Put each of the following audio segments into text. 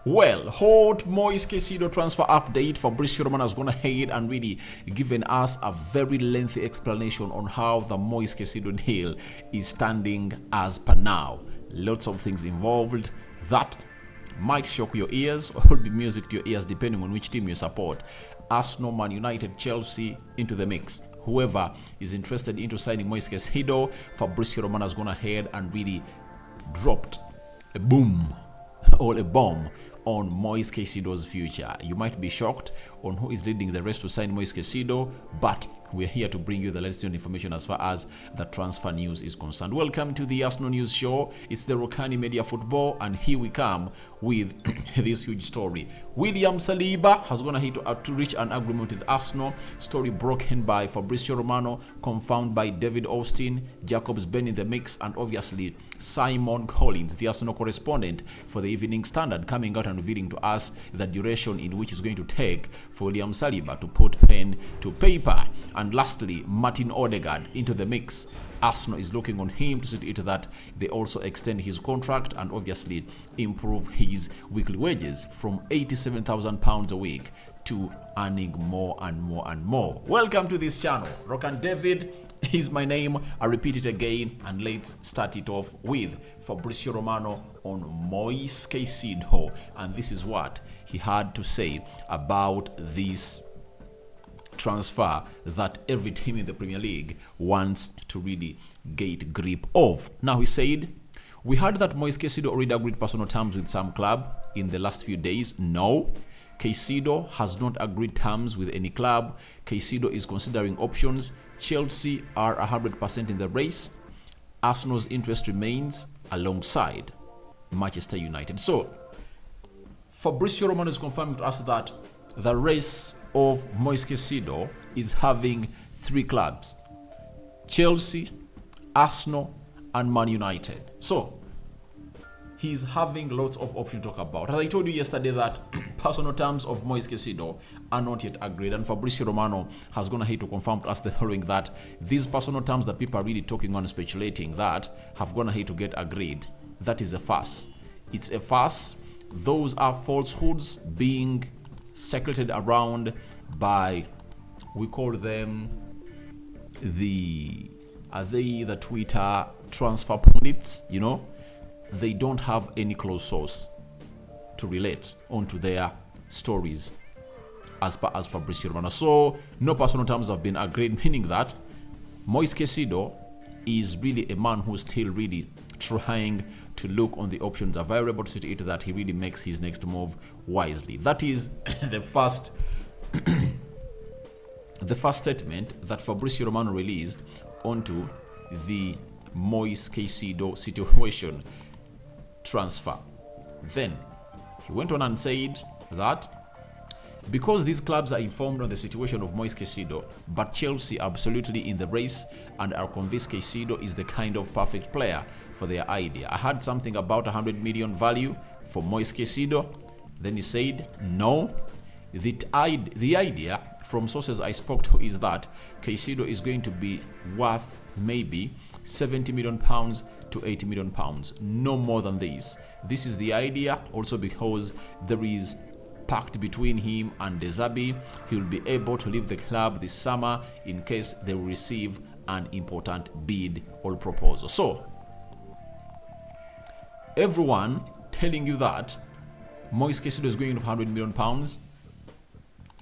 Well, hot Moises Caicedo transfer update. Fabrizio Romano has gone ahead and really given us a very lengthy explanation on how the Moises Caicedo deal is standing as per now. Lots of things involved that might shock your ears or be music to your ears depending on which team you support. Arsenal, Man United, Chelsea into the mix. Whoever is interested into signing Moises Caicedo, Fabrizio Romano has gone ahead and really dropped a boom or a bomb on Moises Caicedo's future. You might be shocked on who is leading the race to sign Moises Caicedo, but we're here to bring you the latest information as far as the transfer news is concerned. Welcome to the Arsenal News Show. It's the Rokani Media Football, and here we come with this huge story. William Saliba has gone ahead to reach an agreement with Arsenal. Story broken by Fabrizio Romano, confirmed by David Austin, Jacobs Ben in the mix, and obviously Simon Collins, the Arsenal correspondent for the Evening Standard, coming out and revealing to us the duration in which it's going to take for William Saliba to put pen to paper. And lastly, Martin Odegaard into the mix. Arsenal is looking on him to see to that they also extend his contract and obviously improve his weekly wages from £87,000 a week to earning more and more and more. Welcome to this channel. Rokani David is my name. I repeat it again, and let's start it off with Fabrizio Romano on Moises Caicedo, and this is what he had to say about this transfer that every team in the Premier League wants to really get grip of. Now, he said, we heard that Moises Caicedo already agreed personal terms with some club in the last few days. No, Caicedo has not agreed terms with any club. Caicedo is considering options. Chelsea are 100% in the race. Arsenal's interest remains alongside Manchester United. So, Fabrizio Romano is confirming to us that the race of Moises Caicedo is having three clubs: Chelsea, Arsenal, and Man United. So he's having lots of options to talk about. As I told you yesterday that personal terms of Moises Caicedo are not yet agreed, and Fabrizio Romano has gone ahead to confirm to us the following, that these personal terms that people are really talking on, speculating that have gone ahead to get agreed, that is a farce. It's a farce. Those are falsehoods being circulated around by, we call them the Twitter transfer pundits. You know, they don't have any close source to relate onto their stories as per as Fabrizio Romano. So no personal terms have been agreed, meaning that Moises Caicedo is really a man who's still really trying to look on the options available to see that he really makes his next move wisely. That is the first statement that Fabrizio Romano released onto the Moises Caicedo situation transfer. Then he went on and said that because these clubs are informed on the situation of Moises Caicedo, but Chelsea are absolutely in the race and are convinced Caicedo is the kind of perfect player for their idea. I had something about 100 million value for Moises Caicedo. Then he said, no, the idea from sources I spoke to is that Caicedo is going to be worth maybe £70 million to £80 million, no more than this. This is the idea, also because there is pact between him and De Zerbi. He will be able to leave the club this summer in case they will receive an important bid or proposal. So, everyone telling you that Moises Caicedo is going to £100 million,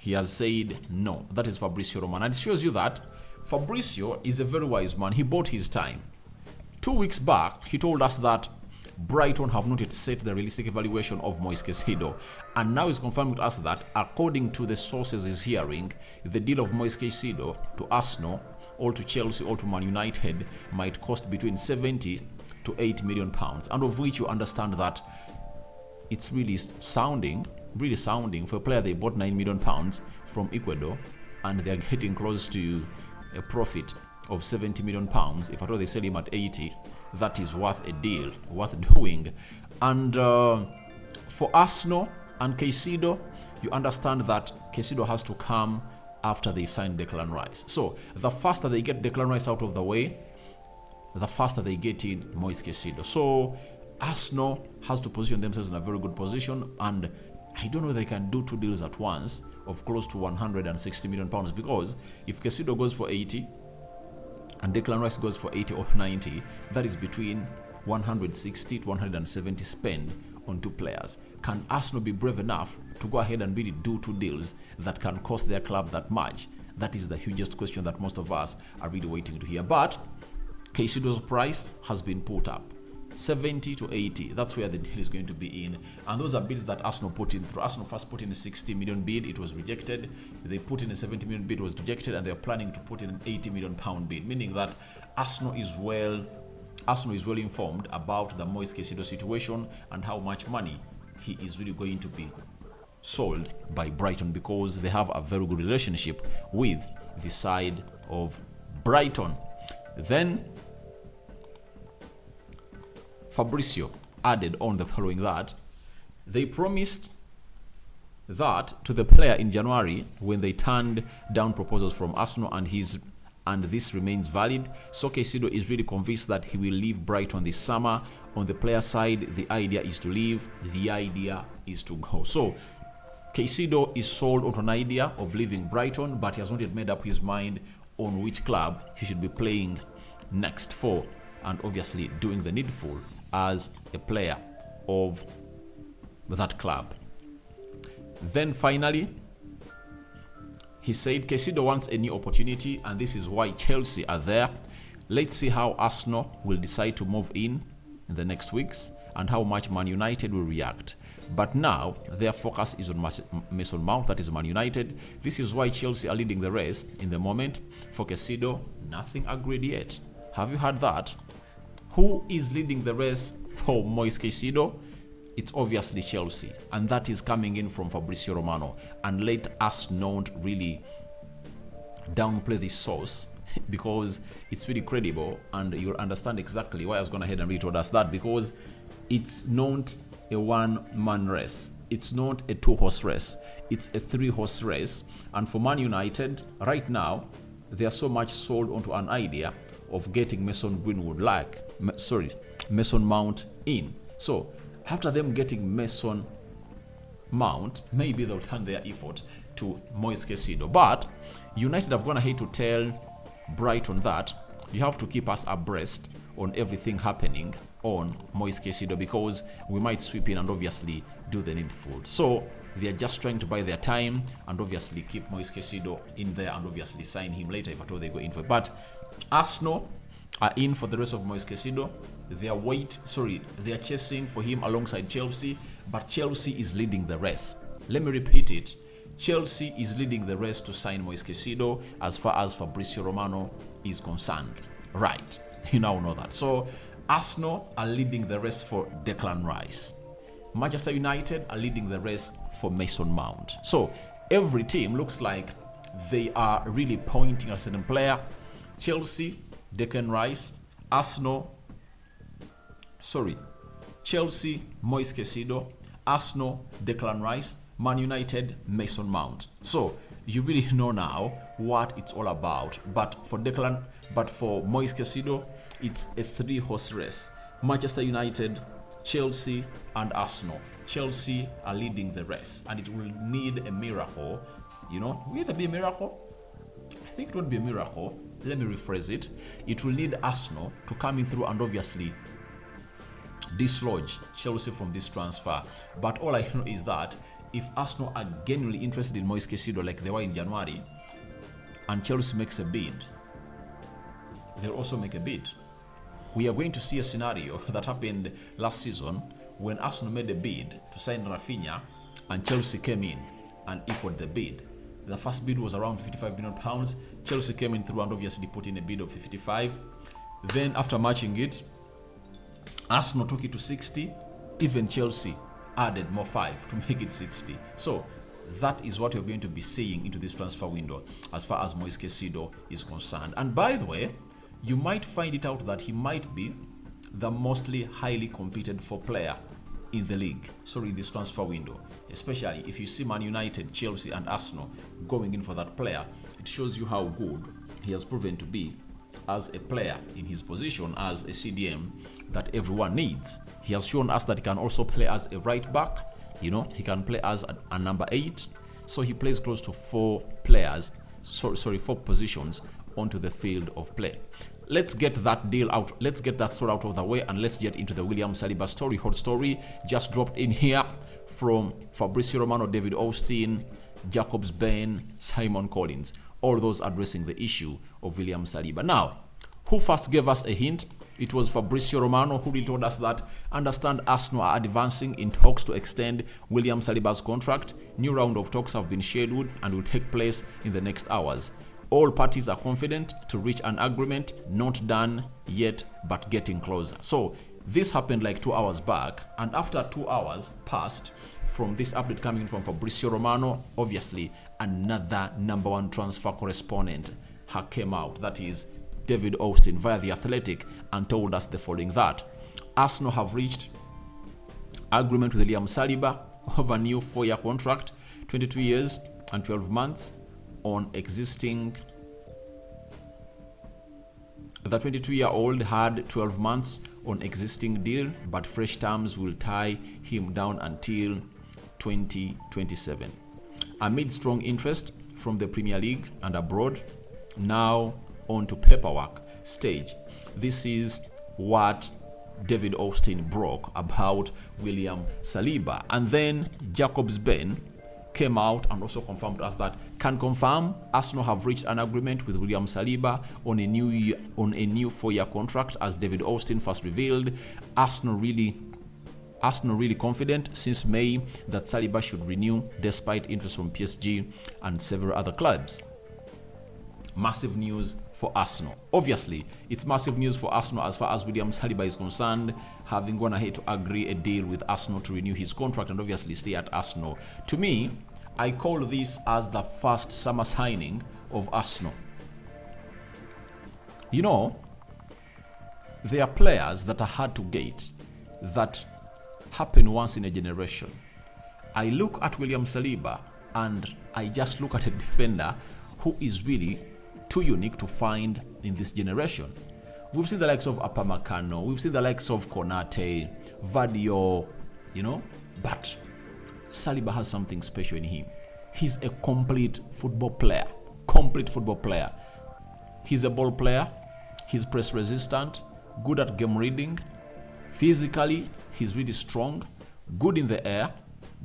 he has said no. That is Fabrizio Romano. And it shows you that Fabrizio is a very wise man. He bought his time. 2 weeks back, he told us that Brighton have not yet set the realistic evaluation of Moises Caicedo, and now he's confirming to us that according to the sources he's hearing, the deal of Moises Caicedo to Arsenal or to Chelsea or to Man United might cost between 70 to £80 million, and of which you understand that it's really sounding for a player they bought £9 million from Ecuador, and they're getting close to a profit of £70 million. If at all they sell him at 80, that is worth a deal, worth doing. And for Arsenal and Caicedo, you understand that Caicedo has to come after they sign Declan Rice. So the faster they get Declan Rice out of the way, the faster they get in Moises Caicedo. So Arsenal has to position themselves in a very good position, and I don't know if they can do 2 deals at once of close to 160 million pounds, because if Caicedo goes for 80 and Declan Rice goes for 80 or 90, that is between 160 to 170 spend on 2 players. Can Arsenal be brave enough to go ahead and really do 2 deals that can cost their club that much? That is the hugest question that most of us are really waiting to hear. But Caicedo's price has been put up. 70 to 80, that's where the deal is going to be in. And those are bids that Arsenal put in through. Arsenal first put in a 60 million bid, it was rejected. They put in a 70 million bid, it was rejected, and they're planning to put in an 80 million pound bid, meaning that Arsenal is well informed about the Moises Caicedo situation and how much money he is really going to be sold by Brighton, because they have a very good relationship with the side of Brighton. Then Fabrizio added on the following that they promised that to the player in January when they turned down proposals from Arsenal, and this remains valid. So Caicedo is really convinced that he will leave Brighton this summer. On the player side, the idea is to leave, the idea is to go. So Caicedo is sold on an idea of leaving Brighton, but he has not yet made up his mind on which club he should be playing next for, and obviously doing the needful as a player of that club. Then finally, he said Caicedo wants a new opportunity, and this is why Chelsea are there. Let's see how Arsenal will decide to move in the next weeks and how much Man United will react. But now their focus is on Mason Mount, that is Man United. This is why Chelsea are leading the race in the moment. For Caicedo, nothing agreed yet. Have you heard that? Who is leading the race for Moises Caicedo? It's obviously Chelsea, and that is coming in from Fabrizio Romano. And let us not really downplay this source, because it's really credible, and you'll understand exactly why I was going ahead and read told us that, because it's not a one-man race. It's not a 2-horse race. It's a 3-horse race. And for Man United, right now, they are so much sold onto an idea of getting Mason Mount in. So after them getting Mason Mount, maybe they'll turn their effort to Moises Caicedo. But United have gone ahead to tell Brighton that you have to keep us abreast on everything happening on Moises Caicedo, because we might sweep in and obviously do the needful. So they are just trying to buy their time and obviously keep Moises Caicedo in there and obviously sign him later if at all they go in for it. But Arsenal are in for the rest of Moises Caicedo. They are chasing for him alongside Chelsea, but Chelsea is leading the race. Let me repeat it. Chelsea is leading the race to sign Moises Caicedo as far as Fabrizio Romano is concerned. Right, you now know that. So Arsenal are leading the race for Declan Rice. Manchester United are leading the race for Mason Mount. So every team looks like they are really pointing at a certain player. Chelsea, Declan Rice. Chelsea, Moises Caicedo. Arsenal, Declan Rice. Man United, Mason Mount. So you really know now what it's all about. But for Moises Caicedo, it's a 3-horse race. Manchester United, Chelsea, and Arsenal. Chelsea are leading the race, and it will need a miracle. Will it be a miracle? I think it won't be a miracle. Let me rephrase it. It will need Arsenal to come in through and obviously dislodge Chelsea from this transfer. But all I know is that if Arsenal are genuinely interested in Moises Caicedo like they were in January, and Chelsea makes a bid, they'll also make a bid. We are going to see a scenario that happened last season when Arsenal made a bid to sign Rafinha and Chelsea came in and equaled the bid. The first bid was around £55 million. Chelsea came in through and obviously put in a bid of 55. Then after matching it, Arsenal took it to 60. Even Chelsea added more 5 to make it 60. So that is what you're going to be seeing into this transfer window as far as Moises Caicedo is concerned. And by the way, you might find it out that he might be the mostly highly competed for player in the league, in this transfer window. Especially if you see Man United, Chelsea and Arsenal going in for that player, it shows you how good he has proven to be as a player in his position as a CDM that everyone needs. He has shown us that he can also play as a right back. He can play as a number 8. So he plays close to 4 positions onto the field of play. Let's get that deal out. Let's get that story out of the way, and let's get into the William Saliba story. Hot story just dropped in here from Fabrizio Romano, David Austin, Jacobs Ben, Simon Collins. All those addressing the issue of William Saliba. Now, who first gave us a hint? It was Fabrizio Romano who really told us that, understand, Arsenal are advancing in talks to extend William Saliba's contract. New round of talks have been scheduled and will take place in the next hours. All parties are confident to reach an agreement, not done yet, but getting closer. So this happened like 2 hours back, and after 2 hours passed from this update coming from Fabrizio Romano, obviously another number 1 transfer correspondent came out, that is David Austin, via The Athletic, and told us the following: that Arsenal have reached agreement with William Saliba of a new 4-year contract, 22 years and 12 months on existing. The 22-year-old had 12 months on existing deal, but fresh terms will tie him down until 2027. Amid strong interest from the Premier League and abroad, now on to paperwork stage. This is what David Austin broke about William Saliba. And then Jacobs Ben came out and also confirmed to us that can confirm Arsenal have reached an agreement with William Saliba on a new 4-year contract, as David Austin first revealed. Arsenal really confident since May that Saliba should renew despite interest from PSG and several other clubs. Massive news for Arsenal. Obviously, it's massive news for Arsenal as far as William Saliba is concerned, having gone ahead to agree a deal with Arsenal to renew his contract and obviously stay at Arsenal. To me, I call this as the first summer signing of Arsenal. There are players that are hard to get, that happen once in a generation. I look at William Saliba and I just look at a defender who is really too unique to find in this generation. We've seen the likes of Upamecano, we've seen the likes of Konate, Vadio, but Saliba has something special in him. He's a complete football player. He's a ball player, he's press resistant, good at game reading, physically he's really strong, good in the air,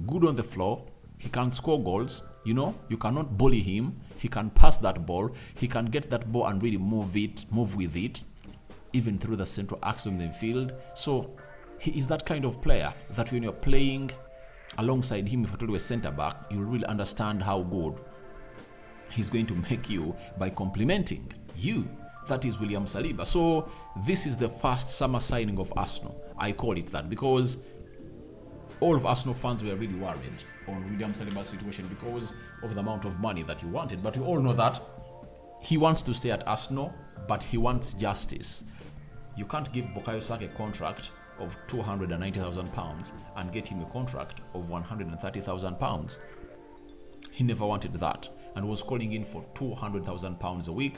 good on the floor, he can score goals. You cannot bully him. He can pass that ball. He can get that ball and really move with it, even through the central axis of the field. So he is that kind of player that when you're playing alongside him, if you're a center back, you'll really understand how good he's going to make you by complimenting you. That is William Saliba. So this is the first summer signing of Arsenal. I call it that because all of Arsenal fans were really worried on William Saliba's situation because of the amount of money that he wanted. But we all know that he wants to stay at Arsenal, but he wants justice. You can't give Bukayo Saka a contract of £290,000 and get him a contract of £130,000. He never wanted that and was calling in for £200,000 a week.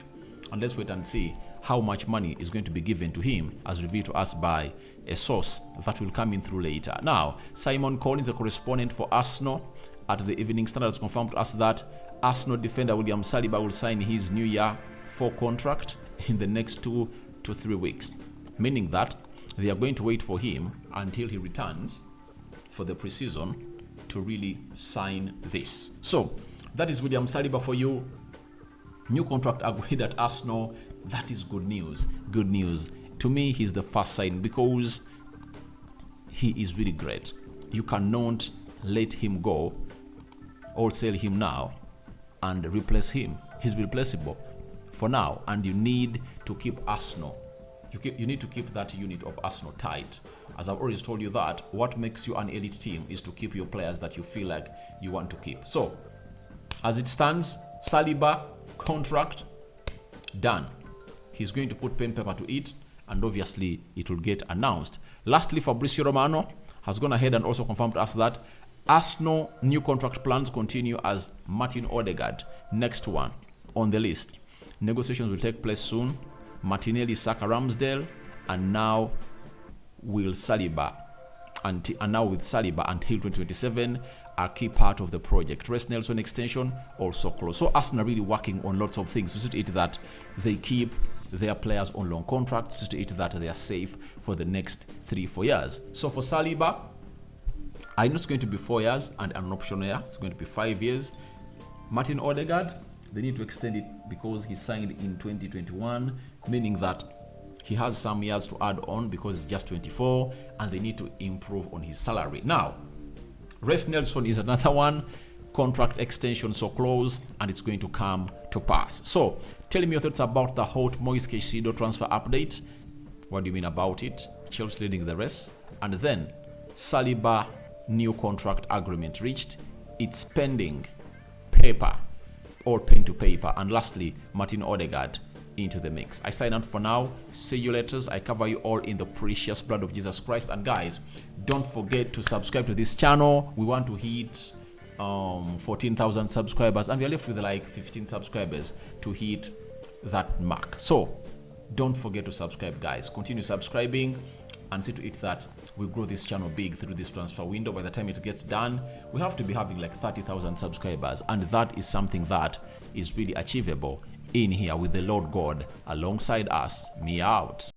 And let's wait and see how much money is going to be given to him, as revealed to us by a source that will come in through later. Now, Simon Collins, a correspondent for Arsenal at the Evening Standard, has confirmed to us that Arsenal defender William Saliba will sign his new year 4 contract in the next 2 to 3 weeks, meaning that they are going to wait for him until he returns for the preseason to really sign this. So that is William Saliba for you. New contract agreed at Arsenal. That is good news. Good news. To me, he's the first sign because he is really great. You cannot let him go or sell him now and replace him. He's replaceable for now, and you need to keep Arsenal. You need to keep that unit of Arsenal tight. As I've always told you that what makes you an elite team is to keep your players that you feel like you want to keep. So, as it stands, Saliba contract done. He's going to put pen paper to it, and obviously it will get announced. Lastly, Fabrizio Romano has gone ahead and also confirmed to us that Arsenal new contract plans continue as Martin Odegaard, next one on the list. Negotiations will take place soon Martinelli, Saka, Ramsdale, and now with Saliba until 2027 are key part of the project. Rest Nelson extension also close. So Arsenal really working on lots of things to see to it that they keep their players on long contracts, to see to it that they are safe for the next 3-4 years. So for Saliba, I know it's going to be 4 years and an optional year. It's going to be 5 years. Martin Odegaard, they need to extend it because he signed in 2021, meaning that he has some years to add on because he's just 24, and they need to improve on his salary. Now, Rest Nelson is another one. Contract extension so close, and it's going to come to pass. So, tell me your thoughts about the hot Moises Caicedo transfer update. What do you mean about it? Chelsea leading the race. And then, Saliba new contract agreement reached. It's pending paper or pen to paper. And lastly, Martin Odegaard into the mix. I sign out for now. See you later. I cover you all in the precious blood of Jesus Christ. And guys, don't forget to subscribe to this channel. We want to hit 14,000 subscribers, and we are left with like 15 subscribers to hit that mark. So don't forget to subscribe, guys. Continue subscribing and see to it that we grow this channel big through this transfer window. By the time it gets done, we have to be having like 30,000 subscribers, and that is something that is really achievable in here with the Lord God alongside us. Me out.